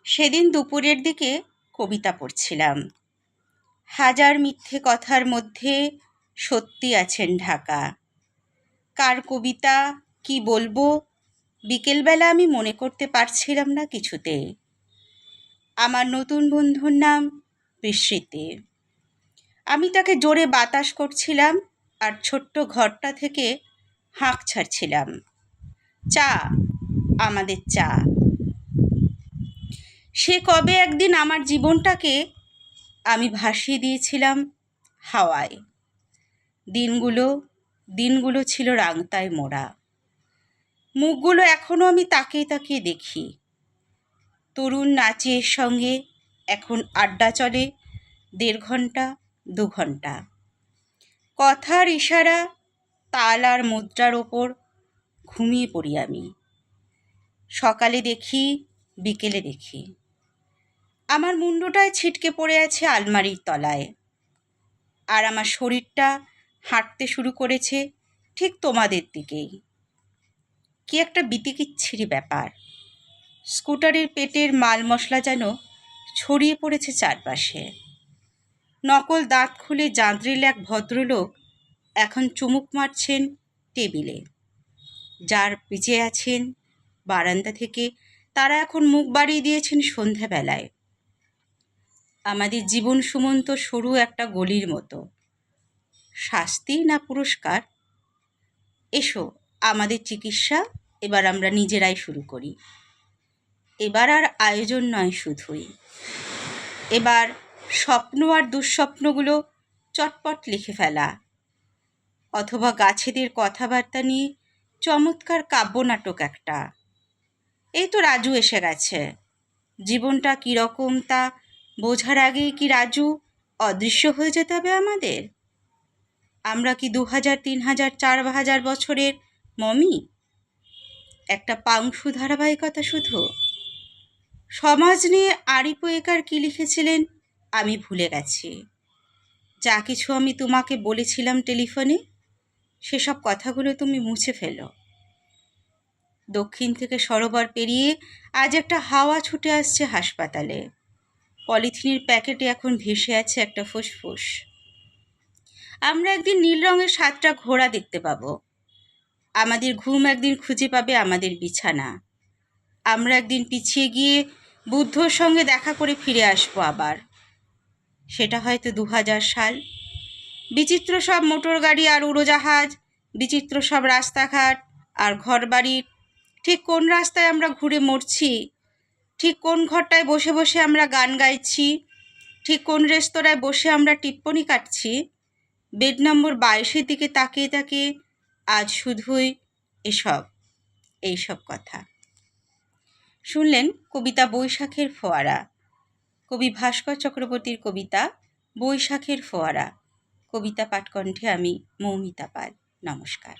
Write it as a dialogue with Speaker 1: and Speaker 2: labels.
Speaker 1: সেদিন দুপুরের দিকে কবিতা পড়ছিলাম। হাজার মিথ্যে কথার মধ্যে সত্যি আছেন ঢাকা। কার কবিতা কি বলবো বিকেলবেলা আমি মনে করতে পারছিলাম না কিছুতে। আমার নতুন বন্ধুর নাম বিস্মৃতি। আমি তাকে জোরে বাতাস করছিলাম আর ছোট্ট ঘরটা থেকে হাঁক ছাড়ছিলাম, চা, আমাদের চা। সে কবে একদিন আমার জীবনটাকে আমি ভাসিয়ে দিয়েছিলাম হাওয়ায়। দিনগুলো ছিল রাংতায় মোড়া। মুখগুলো এখনো আমি তাকিয়ে তাকিয়ে দেখি। তরুণ নাচের সঙ্গে এখন আড্ডা চলে 1.5 ঘন্টা 2 ঘন্টা। কথার ইশারা, তাল আর মুদ্রার ওপর ঘুমিয়ে পড়ি আমি। সকালে দেখি, বিকেলে দেখি। আমার মুন্ডুটায় ছিটকে পড়ে আছে আলমারির তলায়, আর আমার শরীরটা হাঁটতে শুরু করেছে ঠিক তোমাদের দিকেই। কি একটা বিতিকিচ্ছিরি ব্যাপার। স্কুটারের পেটের মাল মশলা যেন ছড়িয়ে পড়েছে চারপাশে। নকল দাঁত খুলে জাঁদরেল এক ভদ্রলোক এখন চুমুক মারছেন টেবিলে। যার পিছে আছেন বারান্দা থেকে তারা এখন মুখ বাড়িয়ে দিয়েছেন সন্ধ্যাবেলায়। আমাদের জীবন সুমন্ত সরু একটা গলির মতো। শাস্তি না পুরস্কার? এসো, আমাদের চিকিৎসা এবার আমরা নিজেরাই শুরু করি। এবার আর আয়োজন নয় শুধুই, এবার স্বপ্ন আর দুঃস্বপ্নগুলো চটপট লিখে ফেলা, অথবা গাছেদের কথাবার্তা নিয়ে চমৎকার কাব্যনাটক একটা। এই তো রাজু এসে গেছে। জীবনটা কীরকম তা বোঝার আগেই কি রাজু অদৃশ্য হয়ে যেতে হবে আমাদের? আমরা কি 2000, 3000, 4000 বছরের মমি? একটা পাংশু ধারাবাহিকতা শুধু। সমাজ নিয়ে আরিপো একার কি লিখেছিলেন আমি ভুলে গেছি। যা কিছু আমি তোমাকে বলেছিলাম টেলিফোনে, সেসব কথাগুলো তুমি মুছে ফেলো। দক্ষিণ থেকে সরোবর পেরিয়ে আজ একটা হাওয়া ছুটে আসছে হাসপাতালে। পলিথিনের প্যাকেটে এখন ভেসে আছে একটা ফুসফুস। আমরা একদিন নীল রঙের 7টা ঘোড়া দেখতে পাবো। আমাদের ঘুম একদিন খুঁজে পাবে আমাদের বিছানা। আমরা একদিন পিছিয়ে গিয়ে বুদ্ধর সঙ্গে দেখা করে ফিরে আসবো আবার। সেটা হয়তো 2000 সাল। বিচিত্র সব মোটর গাড়ি আর উড়োজাহাজ, বিচিত্র সব রাস্তাঘাট আর ঘরবাড়ি। ঠিক কোন রাস্তায় আমরা ঘুরে মরছি, ঠিক কোন ঘরটায় বসে বসে আমরা গান গাইছি, ঠিক কোন রেস্তোরাঁয় বসে আমরা টিপ্পনি কাটছি। বেড নম্বর 22-এর দিকে তাকিয়ে তাকিয়ে আজ শুধুই এইসব কথা। শুনলেন কবিতা বৈশাখের ফোয়ারা, কবি ভাস্কর চক্রবর্তীর কবিতা বৈশাখের ফোয়ারা। কবিতা পাঠকণ্ঠে আমি মৌমিতা পাল। নমস্কার।